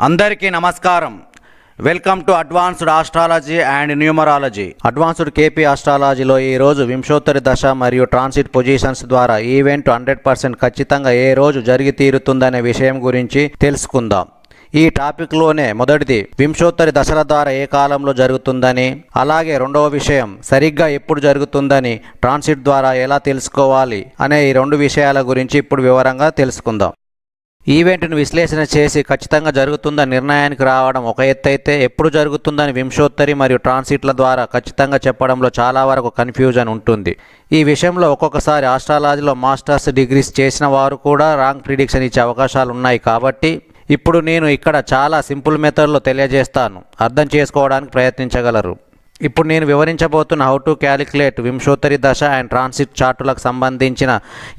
అందరికీ నమస్కారం. Welcome to advanced astrology and numerology. Advanced KP ఆస్ట్రాలజీలో ఈరోజు వింశోత్తరి దశ మరియు ట్రాన్సిట్ పొజిషన్స్ ద్వారా ఈవెంట్ 100% ఖచ్చితంగా ఏ రోజు జరిగి తీరుతుందనే విషయం గురించి తెలుసుకుందాం. ఈ టాపిక్లోనే మొదటిది వింశోత్తరి దశల ద్వారా ఏ కాలంలో జరుగుతుందని, అలాగే రెండవ విషయం సరిగ్గా ఎప్పుడు జరుగుతుందని, ట్రాన్సిట్ ద్వారా ఎలా తెలుసుకోవాలి అనే ఈ రెండు విషయాల గురించి ఇప్పుడు వివరంగా తెలుసుకుందాం. ఈవెంట్ను విశ్లేషణ చేసి ఖచ్చితంగా జరుగుతుందని నిర్ణయానికి రావడం ఒక ఎత్తు అయితే, ఎప్పుడు జరుగుతుందని వింశోత్తరి మరియు ట్రాన్సిట్ల ద్వారా ఖచ్చితంగా చెప్పడంలో చాలా వరకు కన్ఫ్యూజన్ ఉంటుంది. ఈ విషయంలో ఒక్కొక్కసారి ఆస్ట్రాలజీలో మాస్టర్స్ డిగ్రీస్ చేసిన వారు కూడా రాంగ్ ప్రిడిక్షన్ ఇచ్చే అవకాశాలు ఉన్నాయి. కాబట్టి ఇప్పుడు నేను ఇక్కడ చాలా సింపుల్ మెథడ్లో తెలియజేస్తాను, అర్థం చేసుకోవడానికి ప్రయత్నించగలరు. ఇప్పుడు నేను వివరించబోతున్న హౌ టు క్యాలిక్యులేట్ వింశోత్తరి దశ అండ్ ట్రాన్సిట్ చార్టులకు సంబంధించిన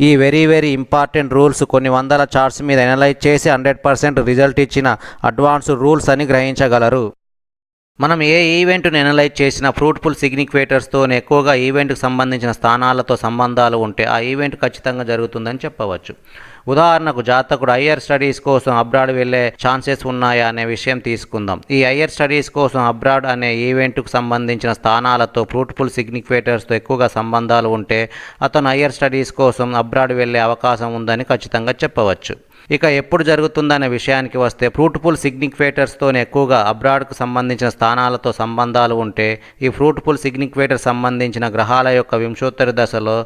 ఈ వెరీ ఇంపార్టెంట్ రూల్స్ కొన్ని వందల చార్ట్స్ మీద అనలైజ్ చేసి 100% రిజల్ట్ ఇచ్చిన అడ్వాన్స్డ్ రూల్స్ అని గ్రహించగలరు. మనం ఏ ఈవెంట్ను అనలైజ్ చేసినా ఫ్రూట్ఫుల్ సిగ్నిఫికేటర్స్తో ఎక్కువగా ఈవెంట్కి సంబంధించిన స్థానాలతో సంబంధాలు ఉంటే ఆ ఈవెంట్ ఖచ్చితంగా జరుగుతుందని చెప్పవచ్చు. ఉదాహరణకు జాతకుడు హయ్యర్ స్టడీస్ కోసం అబ్రాడ్ వెళ్ళే ఛాన్సెస్ ఉన్నాయా అనే విషయం తీసుకుందాం. ఈ హయ్యర్ స్టడీస్ కోసం అబ్రాడ్ అనే ఈవెంట్కు సంబంధించిన స్థానాలతో ఫ్రూట్ఫుల్ సిగ్నిఫికేటర్స్తో ఎక్కువగా సంబంధాలు ఉంటే అతను హయ్యర్ స్టడీస్ కోసం అబ్రాడ్ వెళ్ళే అవకాశం ఉందని ఖచ్చితంగా చెప్పవచ్చు. ఇక ఎప్పుడు జరుగుతుందనే విషయానికి వస్తే, ఫ్రూట్ఫుల్ సిగ్నిఫికేటర్స్తోనే ఎక్కువగా అబ్రాడ్కు సంబంధించిన స్థానాలతో సంబంధాలు ఉంటే ఈ ఫ్రూట్ఫుల్ సిగ్నిఫికేటర్ సంబంధించిన గ్రహాల యొక్క వింశోత్తరి దశలో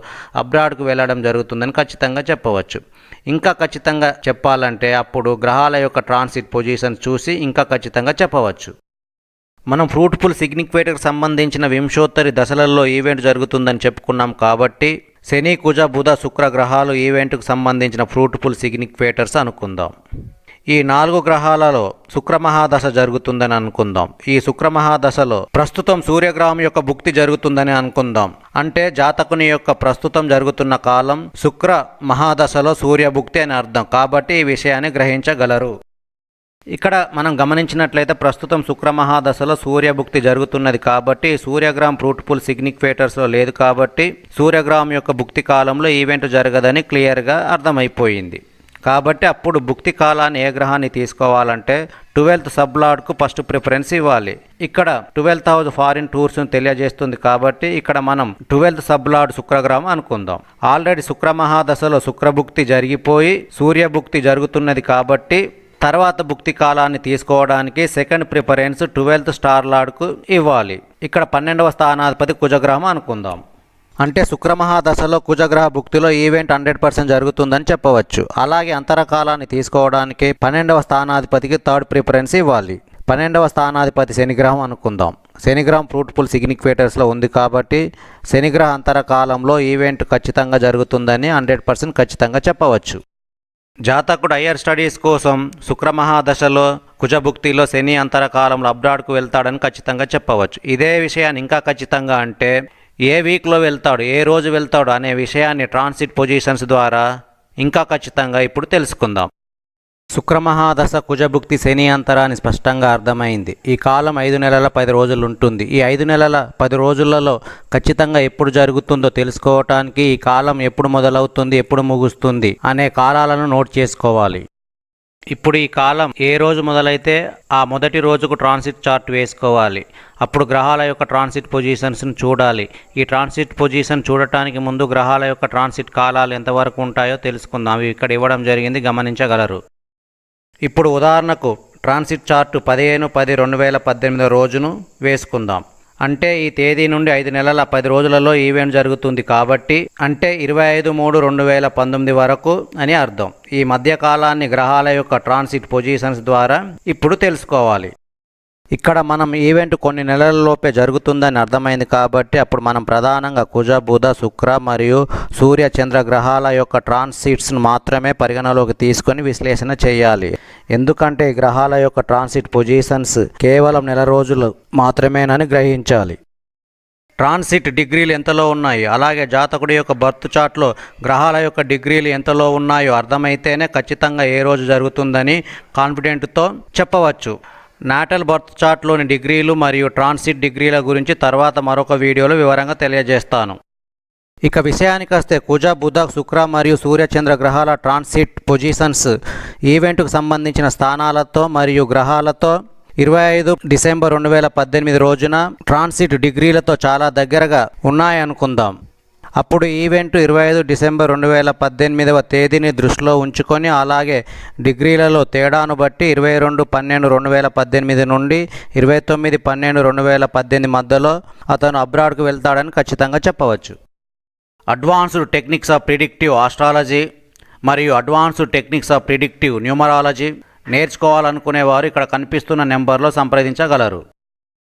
అబ్రాడ్కు వెళ్ళడం జరుగుతుందని ఖచ్చితంగా చెప్పవచ్చు. ఇంకా ఖచ్చితంగా చెప్పాలంటే అప్పుడు గ్రహాల యొక్క ట్రాన్సిట్ పొజిషన్ చూసి ఇంకా ఖచ్చితంగా చెప్పవచ్చు. మనం ఫ్రూట్ఫుల్ సిగ్నిఫికేటర్కి సంబంధించిన వింశోత్తరి దశలలో ఈవెంట్ జరుగుతుందని చెప్పుకున్నాం కాబట్టి శని, కుజ, బుధ, శుక్ర గ్రహాలు ఈవెంట్కు సంబంధించిన ఫ్రూట్ఫుల్ సిగ్నిఫికేటర్స్ అనుకుందాం. ఈ 4 గ్రహాలలో శుక్రమహాదశ జరుగుతుందని అనుకుందాం. ఈ శుక్రమహాదశలో ప్రస్తుతం సూర్యగ్రహం యొక్క భుక్తి జరుగుతుందని అనుకుందాం. అంటే జాతకుని యొక్క ప్రస్తుతం జరుగుతున్న కాలం శుక్ర మహాదశలో సూర్యభుక్తి అని అర్థం. కాబట్టి ఈ విషయాన్ని గ్రహించగలరు. ఇక్కడ మనం గమనించినట్లయితే ప్రస్తుతం శుక్రమహాదశలో సూర్యభుక్తి జరుగుతున్నది కాబట్టి సూర్యగ్రహం ఫ్రూట్ఫుల్ సిగ్నిఫికేటర్స్లో లేదు. కాబట్టి సూర్యగ్రహం యొక్క భుక్తి కాలంలో ఈవెంట్ జరగదని క్లియర్గా అర్థమైపోయింది. కాబట్టి అప్పుడు భుక్తి కాలాన్ని ఏ గ్రహాన్ని తీసుకోవాలంటే 12th సబ్లార్డ్కు ఫస్ట్ ప్రిఫరెన్స్ ఇవ్వాలి. ఇక్కడ 12th హౌస్ ఫారిన్ టూర్స్ను తెలియజేస్తుంది కాబట్టి ఇక్కడ మనం 12th సబ్లార్డ్ శుక్రగ్రహం అనుకుందాం. ఆల్రెడీ శుక్రమహాదశలో శుక్రభుక్తి జరిగిపోయి సూర్యభుక్తి జరుగుతున్నది కాబట్టి తర్వాత భుక్తి కాలాన్ని తీసుకోవడానికి సెకండ్ ప్రిఫరెన్స్ 12th స్టార్ లార్డ్కు ఇవ్వాలి. ఇక్కడ 12వ స్థానాధిపతి కుజగ్రహం అనుకుందాం. అంటే శుక్రమహాదశలో కుజగ్రహ భుక్తిలో ఈవెంట్ 100% జరుగుతుందని చెప్పవచ్చు. అలాగే అంతరకాలాన్ని తీసుకోవడానికి 12వ స్థానాధిపతికి థర్డ్ ప్రిఫరెన్స్ ఇవ్వాలి. 12వ స్థానాధిపతి శనిగ్రహం అనుకుందాం. శనిగ్రహం ఫ్రూట్ఫుల్ సిగ్నిఫికేటర్స్లో ఉంది కాబట్టి శనిగ్రహ అంతరకాలంలో ఈవెంట్ ఖచ్చితంగా జరుగుతుందని 100% ఖచ్చితంగా చెప్పవచ్చు. జాతకుడు హయ్యర్ స్టడీస్ కోసం శుక్రమహాదశలో కుజభుక్తిలో శని అంతరకాలంలో అబ్రాడ్కు వెళ్తాడని ఖచ్చితంగా చెప్పవచ్చు. ఇదే విషయాన్ని ఇంకా ఖచ్చితంగా అంటే ఏ వీక్లో వెళ్తాడు, ఏ రోజు వెళ్తాడు అనే విషయాన్ని ట్రాన్సిట్ పొజిషన్స్ ద్వారా ఇంకా ఖచ్చితంగా ఇప్పుడు తెలుసుకుందాం. శుక్రమహాదశ కుజభుక్తి శని అంతరాన్ని స్పష్టంగా అర్థమైంది. ఈ కాలం 5 నెలల 10 రోజులు ఉంటుంది. ఈ 5 నెలల 10 రోజులలో ఖచ్చితంగా ఎప్పుడు జరుగుతుందో తెలుసుకోవటానికి ఈ కాలం ఎప్పుడు మొదలవుతుంది, ఎప్పుడు ముగుస్తుంది అనే కాలాలను నోట్ చేసుకోవాలి. ఇప్పుడు ఈ కాలం ఏ రోజు మొదలైతే ఆ మొదటి రోజుకు ట్రాన్సిట్ చార్ట్ వేసుకోవాలి. అప్పుడు గ్రహాల యొక్క ట్రాన్సిట్ పొజిషన్స్ను చూడాలి. ఈ ట్రాన్సిట్ పొజిషన్ చూడటానికి ముందు గ్రహాల యొక్క ట్రాన్సిట్ కాలాలు ఎంతవరకు ఉంటాయో తెలుసుకుందాం. అవి ఇక్కడ ఇవ్వడం జరిగింది, గమనించగలరు. ఇప్పుడు ఉదాహరణకు ట్రాన్సిట్ చార్టు 15/10/2018 రోజును వేసుకుందాం. అంటే ఈ తేదీ నుండి 5 నెలల 10 రోజులలో ఈవెంట్ జరుగుతుంది కాబట్టి అంటే 25/3/2019 వరకు అని అర్థం. ఈ మధ్యకాలాన్ని గ్రహాల యొక్క ట్రాన్సిట్ పొజిషన్స్ ద్వారా ఇప్పుడు తెలుసుకోవాలి. ఇక్కడ మనం ఈవెంట్ కొన్ని నెలలలోపే జరుగుతుందని అర్థమైంది కాబట్టి అప్పుడు మనం ప్రధానంగా కుజ, బుధ, శుక్ర మరియు సూర్య, చంద్ర గ్రహాల యొక్క ట్రాన్సిట్స్ను మాత్రమే పరిగణలోకి తీసుకొని విశ్లేషణ చేయాలి. ఎందుకంటే ఈ గ్రహాల యొక్క ట్రాన్సిట్ పొజిషన్స్ కేవలం నెల రోజులు మాత్రమేనని గ్రహించాలి. ట్రాన్సిట్ డిగ్రీలు ఎంతలో ఉన్నాయి, అలాగే జాతకుడి యొక్క బర్త్ చార్ట్లో గ్రహాల యొక్క డిగ్రీలు ఎంతలో ఉన్నాయో అర్థమైతేనే ఖచ్చితంగా ఏ రోజు జరుగుతుందని కాన్ఫిడెంట్తో చెప్పవచ్చు. నాటల్ బర్త్ చార్ట్లోని డిగ్రీలు మరియు ట్రాన్సిట్ డిగ్రీల గురించి తర్వాత మరొక వీడియోలో వివరంగా తెలియజేస్తాను. ఇక విషయానికి వస్తే కుజ బుధ శుక్ర మరియు సూర్యచంద్ర గ్రహాల ట్రాన్సిట్ పొజిషన్స్ ఈవెంట్కు సంబంధించిన స్థానాలతో మరియు గ్రహాలతో 25 డిసెంబర్ 2018 రోజున ట్రాన్సిట్ డిగ్రీలతో చాలా దగ్గరగా ఉన్నాయనుకుందాం. అప్పుడు ఈవెంట్ 25 డిసెంబర్ 2018వ తేదీని దృష్టిలో ఉంచుకొని అలాగే డిగ్రీలలో తేడాను బట్టి 22/12/2018 నుండి 29/12/2018 మధ్యలో అతను అబ్రాడ్కు వెళ్తాడని ఖచ్చితంగా చెప్పవచ్చు. Advanced techniques of predictive astrology మరియు advanced techniques of predictive numerology నేర్చుకోవాలనుకునేవారు ఇక్కడ కనిపిస్తున్న నెంబర్లో సంప్రదించగలరు.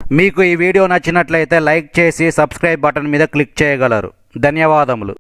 మీకు ఈ వీడియో నచ్చినట్లయితే లైక్ చేసి సబ్స్క్రైబ్ బటన్ మీద క్లిక్ చేయగలరు. ధన్యవాదములు.